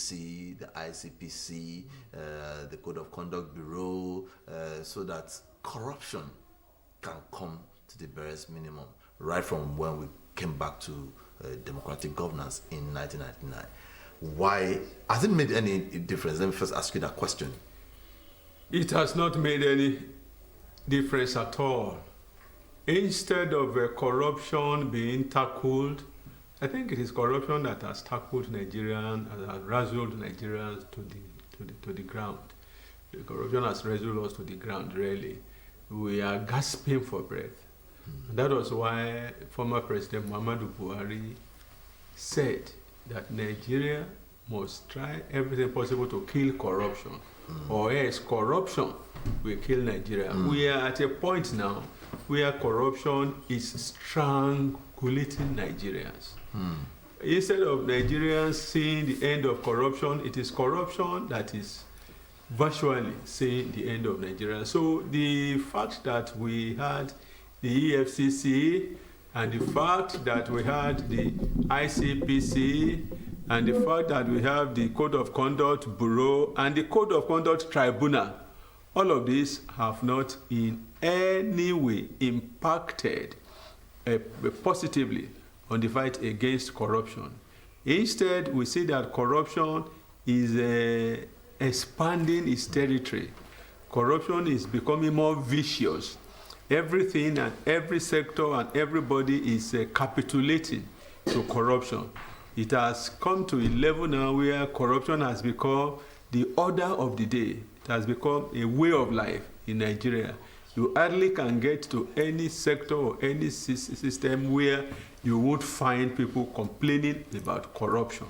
EFCC, the ICPC, the Code of Conduct Bureau, so that corruption can come to the barest minimum, right from when we came back to democratic governance in 1999. Why has it made any difference? Let me first ask you that question. It has not made any difference at all. Instead of corruption being tackled, I think it is corruption that has tackled Nigerians, has razzled Nigerians to the ground. The corruption has razzled us to the ground, really. We are gasping for breath. And that was why former President Muhammadu Buhari said that Nigeria must try everything possible to kill corruption, or else corruption will kill Nigeria. We are at a point now where corruption is strangulating Nigerians. Instead of Nigerians seeing the end of corruption, it is corruption that is virtually seeing the end of Nigeria. So the fact that we had the EFCC, and the fact that we had the ICPC, and the fact that we have the Code of Conduct Bureau and the Code of Conduct Tribunal, all of these have not in any way impacted positively on the fight against corruption. Instead, we see that corruption is expanding its territory. Corruption is becoming more vicious. Everything and every sector and everybody is capitulating to corruption. It has come to a level now where corruption has become the order of the day. It has become a way of life in Nigeria. You hardly can get to any sector or any system where you would find people complaining about corruption.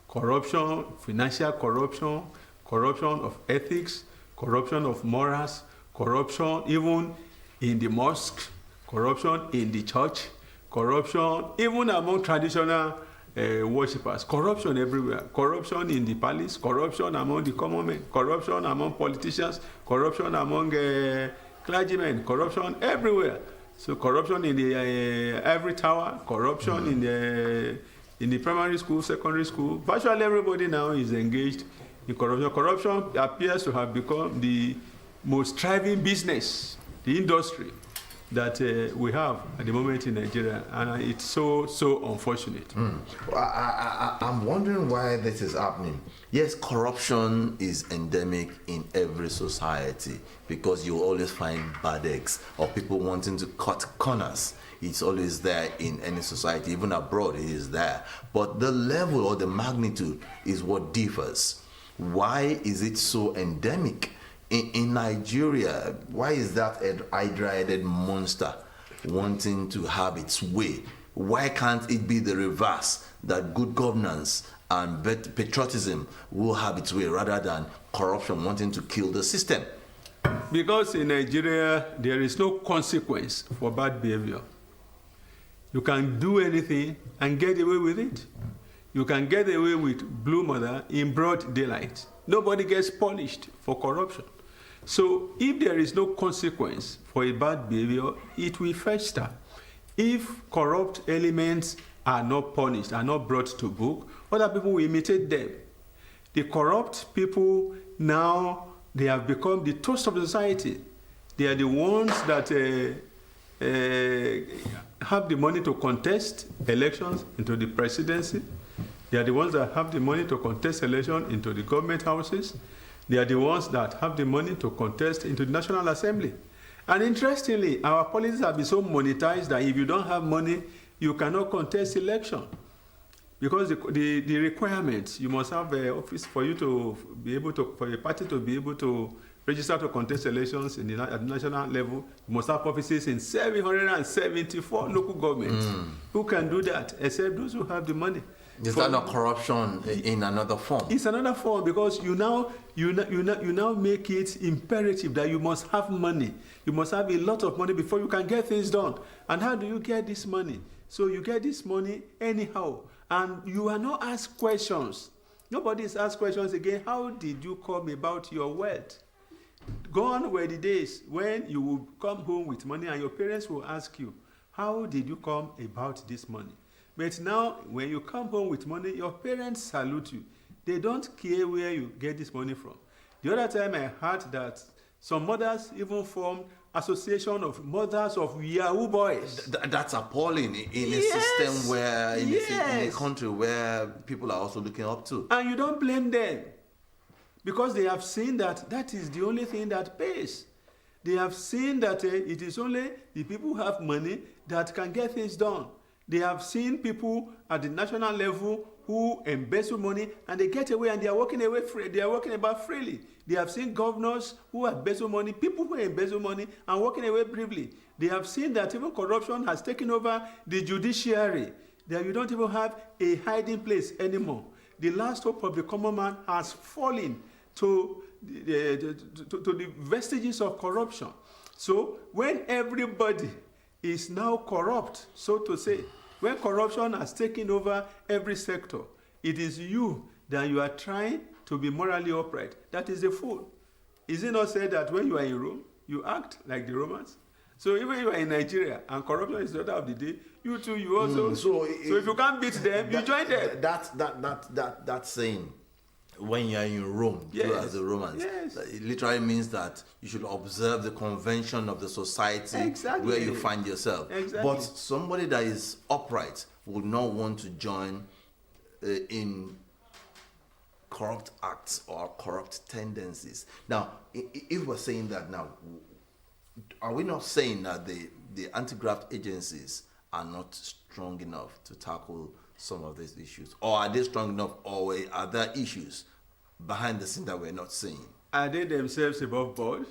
Corruption, financial corruption, corruption of ethics, corruption of morals, corruption even in the mosque, corruption in the church, corruption even among traditional worshippers, corruption everywhere, corruption in the palace, corruption among the common men, corruption among politicians, corruption among clergymen, corruption everywhere. So corruption in the every tower, corruption in the primary school, secondary school. Virtually everybody now is engaged in corruption. Corruption appears to have become the most thriving business, the industry that we have at the moment in Nigeria, and it's so unfortunate. Well, I'm wondering why this is happening. Yes, corruption is endemic in every society because you always find bad eggs or people wanting to cut corners. It's always there in any society, even abroad it is there. But the level or the magnitude is what differs. Why is it so endemic? In Nigeria, why is that hydra-headed monster wanting to have its way? Why can't it be the reverse, that good governance and patriotism will have its way rather than corruption wanting to kill the system? Because in Nigeria, there is no consequence for bad behavior. You can do anything and get away with it. You can get away with Blue Mother in broad daylight. Nobody gets punished for corruption. So if there is no consequence for a bad behavior, it will fester. If corrupt elements are not punished, are not brought to book, other people will imitate them. The corrupt people now, they have become the toast of the society. They are the ones that have the money to contest elections into the presidency. They are the ones that have the money to contest elections into the government houses. They are the ones that have the money to contest into the National Assembly. And interestingly, our policies have been so monetized that if you don't have money, you cannot contest election. Because the requirements, you must have an office for you to be able to, for a party to be able to register to contest elections at the national level. You must have offices in 774 local governments. Who can do that except those who have the money? Is that not corruption in another form? It's another form because you now make it imperative that you must have money. You must have a lot of money before you can get things done. And how do you get this money? So you get this money anyhow, and you are not asked questions. Nobody is asked questions again. How did you come about your wealth? Gone were the days when you would come home with money and your parents will ask you, how did you come about this money? But now, when you come home with money, your parents salute you. They don't care where you get this money from. The other time I heard that some mothers even formed association of mothers of Yahoo boys. That's appalling in a system where, in a country where people are also looking up to. And you don't blame them because they have seen that that is the only thing that pays. They have seen that it is only the people who have money that can get things done. They have seen people at the national level who embezzle money and they get away and they are walking away free. They are walking about freely. They have seen governors who embezzle money, people who embezzle money and walking away bravely. They have seen that even corruption has taken over the judiciary. That you don't even have a hiding place anymore. The last hope of the common man has fallen to the vestiges of corruption. So when everybody is now corrupt, so to say, when corruption has taken over every sector, it is you that you are trying to be morally upright. That is a fool. Is it not said that when you are in Rome, you act like the Romans? So even if you are in Nigeria and corruption is the order of the day, you too, you also. So if you can't beat them, you join them. That saying, when you are in Rome, you as the Romans, it literally means that you should observe the convention of the society where you find yourself. But somebody that is upright would not want to join in corrupt acts or corrupt tendencies. Now, if we're saying that now, are we not saying that the anti-graft agencies are not strong enough to tackle some of these issues? Or are they strong enough, or are there issues behind the scene that we're not seeing? Are they themselves above board?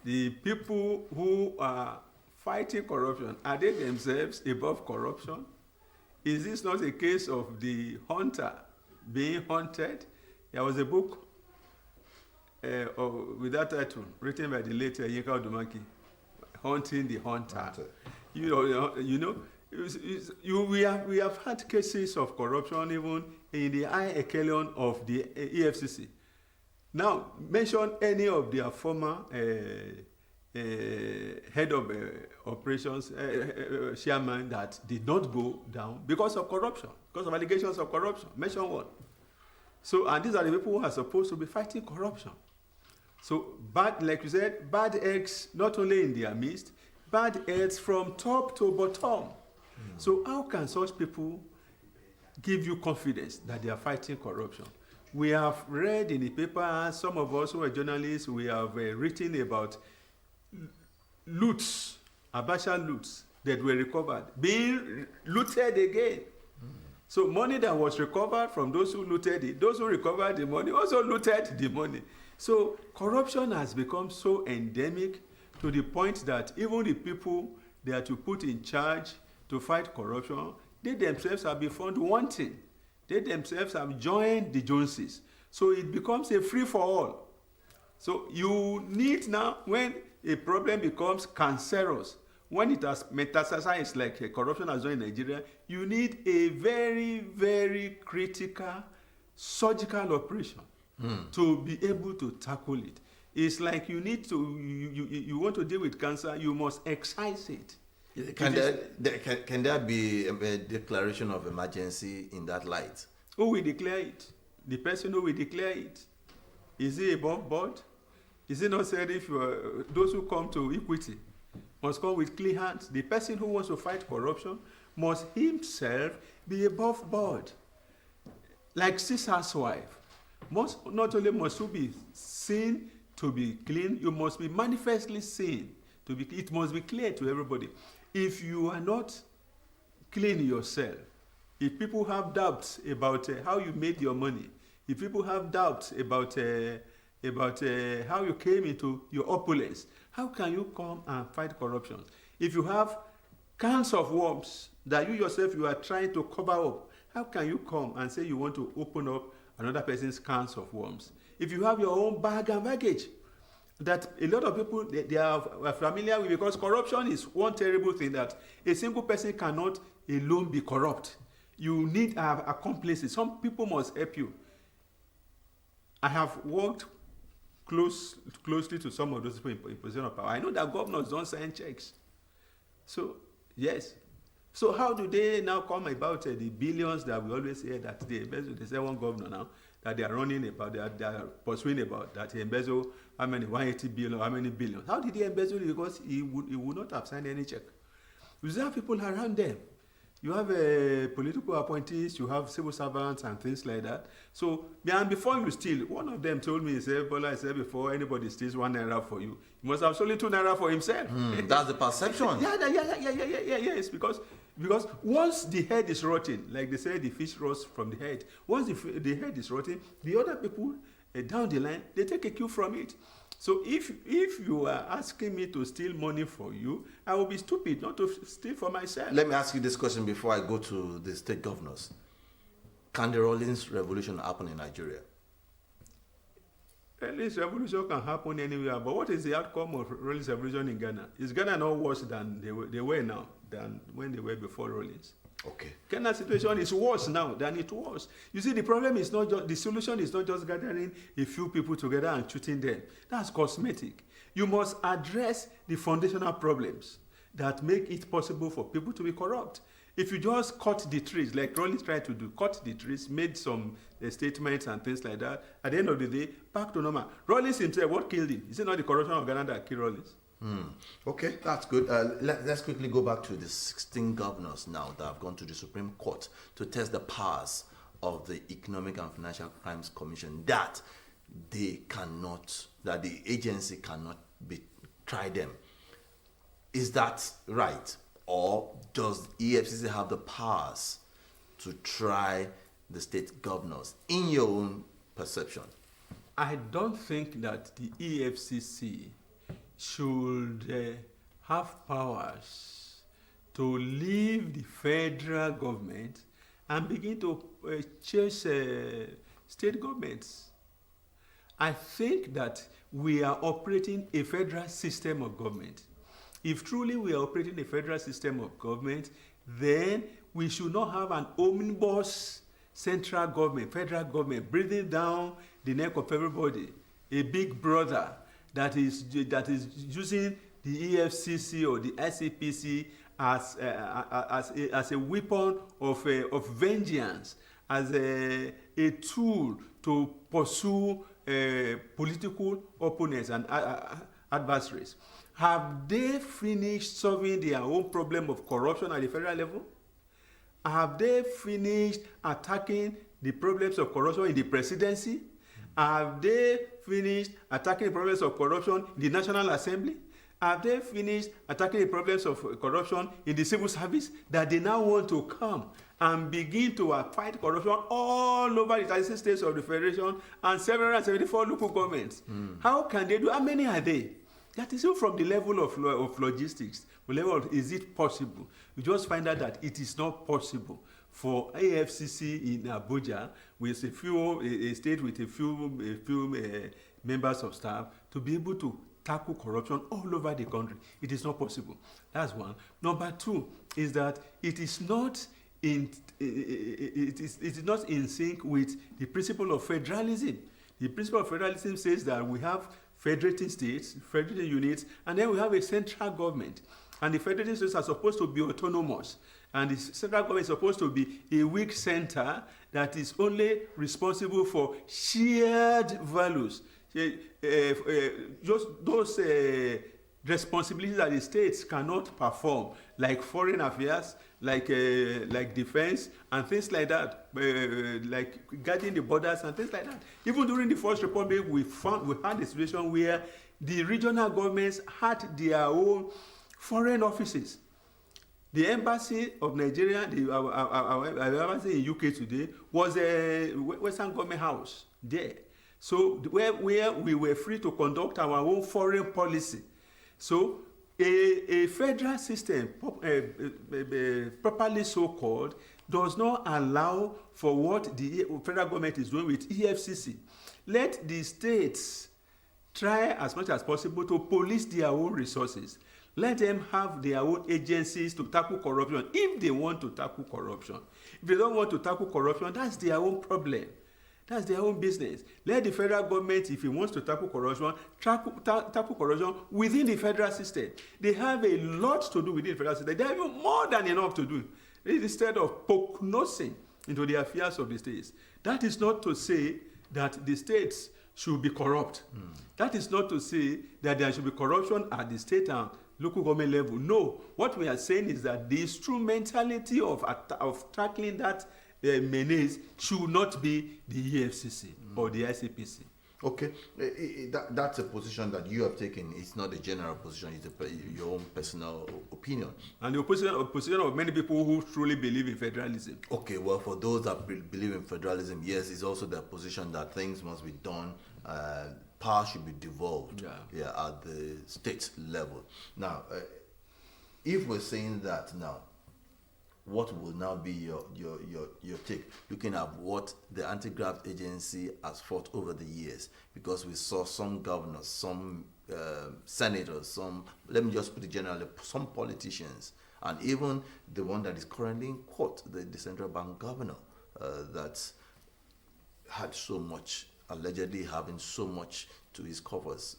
The people who are fighting corruption, are they themselves above corruption? Is this not a case of the hunter being hunted? There was a book with that title written by the late Yinka Odumanki, Hunting the Hunter. We have had cases of corruption even in the high echelon of the EFCC. Now, mention any of their former head of operations, chairman that did not go down because of corruption, because of allegations of corruption. Mention one. So, and these are the people who are supposed to be fighting corruption. So, bad, like you said, bad eggs not only in their midst, bad eggs from top to bottom. So how can such people give you confidence that they are fighting corruption? We have read in the paper, some of us who are journalists, we have written about loots, Abacha loots that were recovered, being looted again. So money that was recovered from those who looted it, those who recovered the money also looted the money. So corruption has become so endemic to the point that even the people they are to put in charge to fight corruption, they themselves have been found wanting. They themselves have joined the Joneses. So it becomes a free-for-all. So you need now, when a problem becomes cancerous, when it has metastasized like corruption has done in Nigeria, you need a very, very critical surgical operation to be able to tackle it. It's like you need to, you want to deal with cancer, you must excise it. Can there be a declaration of emergency in that light? Who will declare it? The person who will declare it. Is he above board? Is it not said if those who come to equity must come with clean hands? The person who wants to fight corruption must himself be above board. Like Caesar's wife. Not only must you be seen to be clean, you must be manifestly seen to be. It must be clear to everybody. If you are not clean yourself, if people have doubts about how you made your money, if people have doubts about how you came into your opulence, how can you come and fight corruption? If you have cans of worms that you yourself you are trying to cover up, how can you come and say you want to open up another person's cans of worms? If you have your own bag and baggage, that a lot of people they are familiar with, because corruption is one terrible thing that a single person cannot alone be corrupt. You need accomplices. Some people must help you. I have worked closely to some of those people in position of power. I know that governors don't sign checks. So, yes, So how do they now come about the billions that we always hear that they embezzle? They say one governor now that they are running about, they are pursuing about, that he embezzled how many, 180 billion, how many billions. How did he embezzle it? Because he would not have signed any check. You have people around them. You have political appointees, you have civil servants and things like that. So, and before you steal, one of them told me, he said, Bola, I said, before anybody steals 1 naira for you, he must have stolen 2 naira for himself. That's the perception. Yes, because once the head is rotting, like they say, the fish rots from the head. Once the head is rotting, the other people down the line, they take a cue from it. So if you are asking me to steal money for you, I will be stupid not to steal for myself. Let me ask you this question before I go to the state governors. Can the Rawlings revolution happen in Nigeria? Rawlings revolution can happen anywhere, but what is the outcome of Rawlings revolution in Ghana? Is Ghana not worse than they were now, than when they were before Rawlings? Okay. Ghana's situation is worse now than it was. You see, the problem is not just, the solution is not just gathering a few people together and shooting them. That's cosmetic. You must address the foundational problems that make it possible for people to be corrupt. If you just cut the trees, like Rawlings tried to do, cut the trees, made some statements and things like that, at the end of the day, back to normal. Rawlings himself, what killed him? Is it not the corruption of Ghana that killed Rawlings? Okay, that's good. Let's quickly go back to the 16 governors now that have gone to the Supreme Court to test the powers of the Economic and Financial Crimes Commission that the agency cannot try them. Is that right? Or does EFCC have the powers to try the state governors, in your own perception? I don't think that the EFCC should have powers to leave the federal government and begin to chase state governments. I think that we are operating a federal system of government. If truly we are operating a federal system of government, then we should not have an omnibus central government, federal government, breathing down the neck of everybody, a big brother that is using the EFCC or the ICPC as a weapon of vengeance, as a tool to pursue political opponents and adversaries. Have they finished solving their own problem of corruption at the federal level? Have they finished attacking the problems of corruption in the presidency? Have they finished attacking the problems of corruption in the National Assembly? Have they finished attacking the problems of corruption in the civil service, that they now want to come and begin to fight corruption all over the 36 states of the Federation and 774 local governments? How can they do? How many are they? That is from the level of logistics, the level of, is it possible? You just find out that it is not possible for AFCC in Abuja, with a state with a few members of staff, to be able to tackle corruption all over the country. It is not possible. That's one. Number two is that it is not in sync with the principle of federalism. The principle of federalism says that we have federating states, federating units, and then we have a central government. And the federating states are supposed to be autonomous. And the central government is supposed to be a weak center that is only responsible for shared values. Just those responsibilities that the states cannot perform, like foreign affairs, like defense, and things like that, like guarding the borders and things like that. Even during the First Republic, we had a situation where the regional governments had their own foreign offices. The embassy of Nigeria, our embassy in UK today, was a Western government house there. So where we were free to conduct our own foreign policy. So a federal system, properly so-called, does not allow for what the federal government is doing with EFCC. Let the states try as much as possible to police their own resources. Let them have their own agencies to tackle corruption if they want to tackle corruption. If they don't want to tackle corruption, that's their own problem. That's their own business. Let the federal government, if it wants to tackle corruption, tackle corruption within the federal system. They have a lot to do within the federal system. They have even more than enough to do. Instead of poke nosing into the affairs of the states. That is not to say that the states should be corrupt. That is not to say that there should be corruption at the state and local government level. No, what we are saying is that the instrumentality of tackling that menace should not be the EFCC or the ICPC. Okay, that's a position that you have taken. It's not a general position, it's your own personal opinion. And the position of many people who truly believe in federalism. Okay, well, for those that believe in federalism, yes, it's also their position that things must be done, power should be devolved at the state level. Now, if we're saying that now, what will now be your take, looking at what the anti-graft agency has fought over the years? Because we saw some governors, some senators, some, let me just put it generally, some politicians, and even the one that is currently in court, the central bank governor, that had so much, allegedly having so much to his coffers,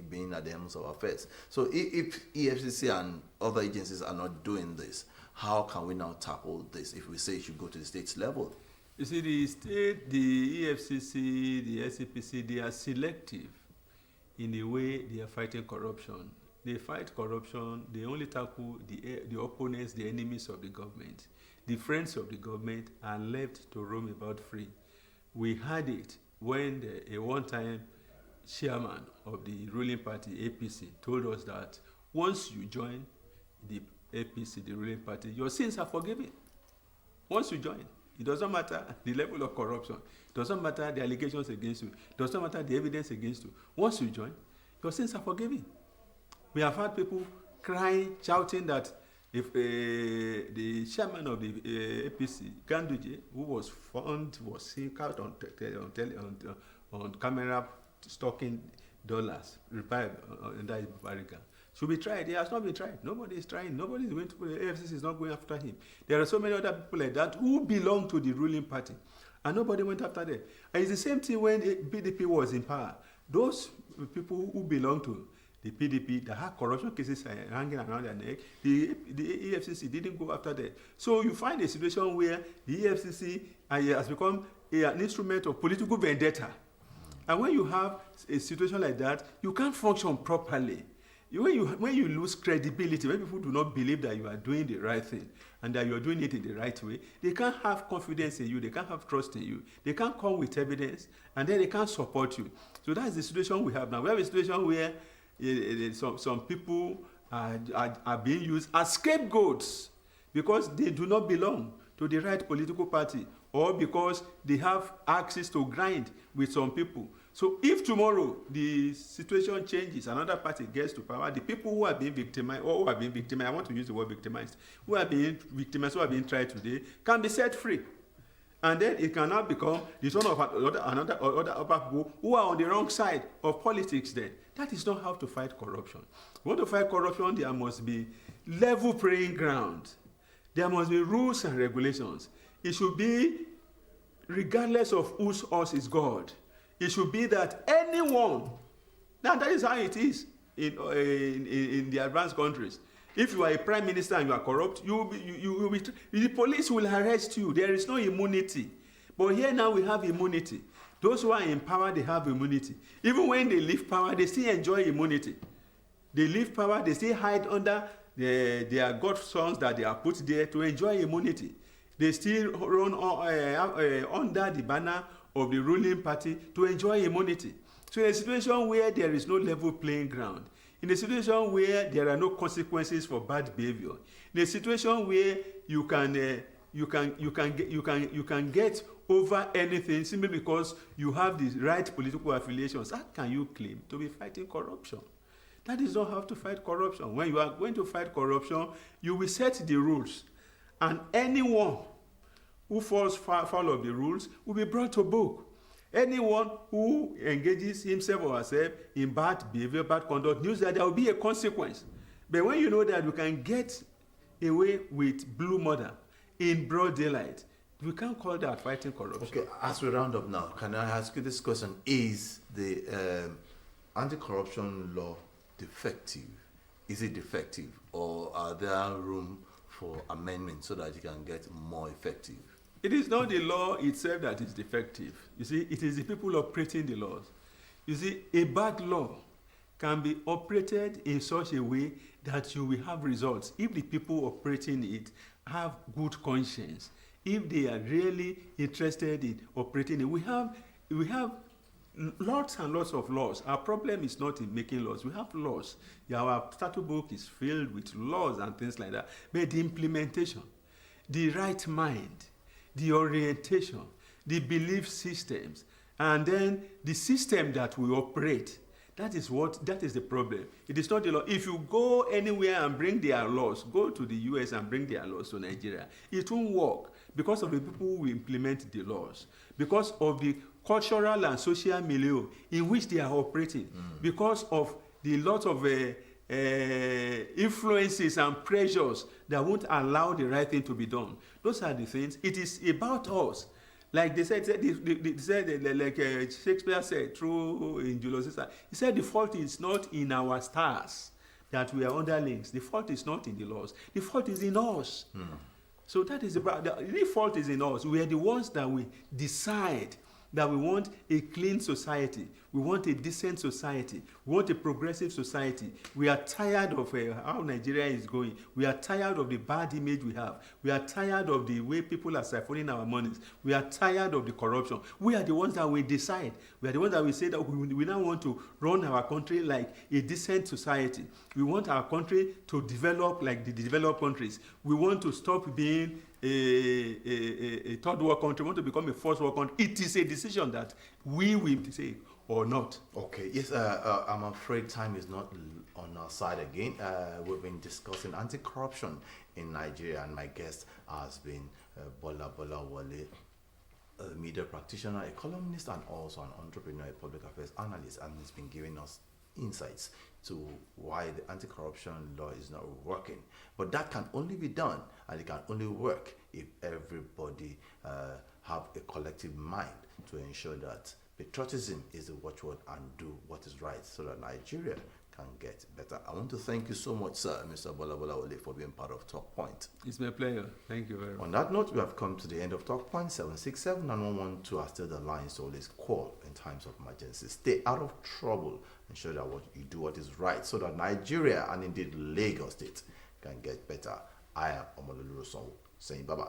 being at the helms of affairs. So if EFCC and other agencies are not doing this, how can we now tackle this if we say it should go to the states level? You see, the state, the EFCC, the SCPC, they are selective in the way they are fighting corruption. They fight corruption, they only tackle the opponents, the enemies of the government. The friends of the government are left to roam about free. We had it when a one-time chairman of the ruling party, APC, told us that once you join the APC, the ruling party, your sins are forgiven. Once you join, it doesn't matter the level of corruption, it doesn't matter the allegations against you, it doesn't matter the evidence against you. Once you join, your sins are forgiven. We have had people crying, shouting that if the chairman of the APC, Ganduje, who was found, was seen out on camera stalking dollars, revived under his barricade, should be tried. He has not been tried. Nobody is trying. Nobody is going to. The AFCC is not going after him. There are so many other people like that who belong to the ruling party, and nobody went after them. And it's the same thing when PDP was in power. Those people who belong to the PDP that had corruption cases hanging around their neck, the EFCC didn't go after them. So you find a situation where the EFCC has become an instrument of political vendetta. And when you have a situation like that, you can't function properly. When you lose credibility, when people do not believe that you are doing the right thing and that you are doing it in the right way, they can't have confidence in you, they can't have trust in you, they can't come with evidence, and then they can't support you. So that's the situation we have now. We have a situation where some people are being used as scapegoats because they do not belong to the right political party, or because they have access to grind with some people. So if tomorrow the situation changes, another party gets to power, the people who are being victimized, I want to use the word victimized, who are being victimized, who are being tried today, can be set free. And then it can now become the son of other upper people who are on the wrong side of politics then. That is not how to fight corruption. We want to fight corruption, there must be level playing ground. There must be rules and regulations. It should be regardless of whose us is God. It should be that anyone, now that is how it is in the advanced countries. If you are a prime minister and you are corrupt, the police will arrest you. There is no immunity. But here now we have immunity. Those who are in power, they have immunity. Even when they leave power, they still enjoy immunity. They leave power, they still hide under their godsons that they are put there to enjoy immunity. They still run under the banner of the ruling party to enjoy immunity. So in a situation where there is no level playing ground, in a situation where there are no consequences for bad behavior, in a situation where you can get over anything simply because you have the right political affiliations, how can you claim to be fighting corruption? That is not how to fight corruption. When you are going to fight corruption, you will set the rules. And anyone who falls foul of the rules will be brought to book. Anyone who engages himself or herself in bad behavior, bad conduct, knows that there will be a consequence. But when you know that you can get away with blue murder in broad daylight, We can't call that fighting corruption. Okay, as we round up now, can I ask you this question? Is the anti-corruption law defective? Is it defective, or are there room for amendment so that it can get more effective? It is not the law itself that is defective. You see, it is the people operating the laws. You see, a bad law can be operated in such a way that you will have results if the people operating it have good conscience, if they are really interested in operating it. We have lots and lots of laws. Our problem is not in making laws. We have laws. Yeah, our statute book is filled with laws and things like that. But the implementation, the right mind, the orientation, the belief systems, and then the system that we operate, that is the problem. It is not the law. If you go anywhere and bring their laws, go to the US and bring their laws to Nigeria, it won't work because of the people who implement the laws, because of the cultural and social milieu in which they are operating, because of the lot of influences and pressures that won't allow the right thing to be done. Those are the things. It is about us. Like they said, Shakespeare said through in Julius Caesar, he said the fault is not in our stars that we are underlings. The fault is not in the laws. The fault is in us. So that is the fault is in us. We are the ones that we decide that we want a clean society. We want a decent society. We want a progressive society. We are tired of how Nigeria is going. We are tired of the bad image we have. We are tired of the way people are siphoning our monies. We are tired of the corruption. We are the ones that we decide. We are the ones that we say that we now want to run our country like a decent society. We want our country to develop like the developed countries. We want to stop being a third world country. We want to become a first world country. It is a decision that we will take or not. Okay, yes, I'm afraid time is not on our side again. We've been discussing anti-corruption in Nigeria, and my guest has been Bola Wale, a media practitioner, a columnist, and also an entrepreneur, a public affairs analyst, and he's been giving us insights to why the anti-corruption law is not working. But that can only be done, and it can only work if everybody have a collective mind to ensure that patriotism is the watchword and do what is right so that Nigeria can get better. I want to thank you so much, sir, Mr. Bola Wale, for being part of Talk Point. It's my pleasure. Thank you very much. On that note, we have come to the end of Talk Point. 767 and 112 are still the lines to always call in times of emergency. Stay out of trouble. Ensure that what you do what is right so that Nigeria and indeed Lagos State can get better. I am Omololu Sonwo saying bye-bye.